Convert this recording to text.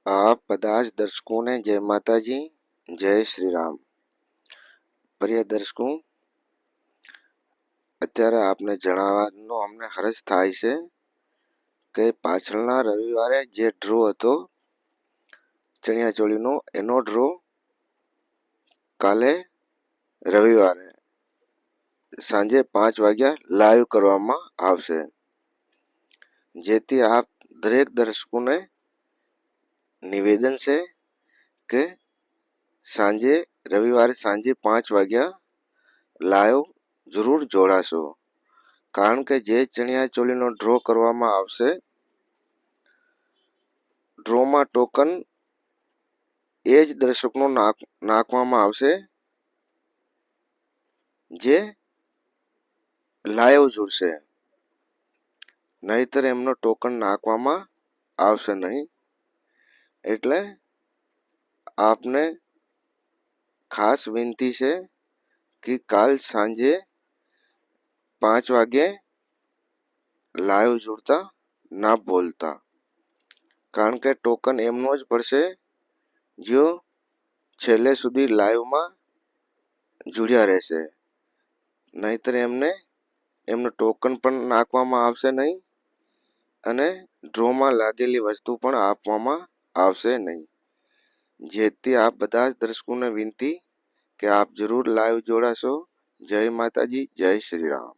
આપ બધા જ દર્શકોને જય માતાજી, જય શ્રી રામ। પ્રિય દર્શકો, અત્યારે આપને જણાવવાનો અમને હર્ષ થાય છે કે પાછળના રવિવારે જે ડ્રો હતો ચણિયાચોળીનો, એનો ડ્રો કાલે રવિવારે સાંજે 5 વાગ્યા લાઈવ કરવામાં આવશે, જેથી આપ દરેક દર્શકોને નિવેદન છે કે રવિવારે સાંજે 5 વાગ્યા લાઈવ જરૂર જોડાશો, કારણ કે જે ચણિયાચોળીનો ડ્રો કરવામાં આવશે, ડ્રોમાં ટોકન એ જ દર્શકનો નાખવામાં આવશે જે લાઈવ જોડશે, નહીતર એમનો ટોકન નાખવામાં આવશે નહીં। એટલે આપને ખાસ વિનંતી છે કે કાલ સાંજે 5 વાગે લાઈવ જોડતા ના બોલતા, કારણ કે ટોકન એમનો જ પડશે જો છેલ્લે સુધી લાઈવમાં જોડ્યા રહેશે, નહીતર એમનું ટોકન પણ નાખવામાં આવશે નહીં અને ડ્રોમાં લાગેલી વસ્તુ પણ આપવામાં આવશે નહીં। જેથી આપ બધા જ દર્શકોને વિનંતી કે આપ જરૂર લાઈવ જોડાશો। જય માતાજી, જય શ્રી રામ।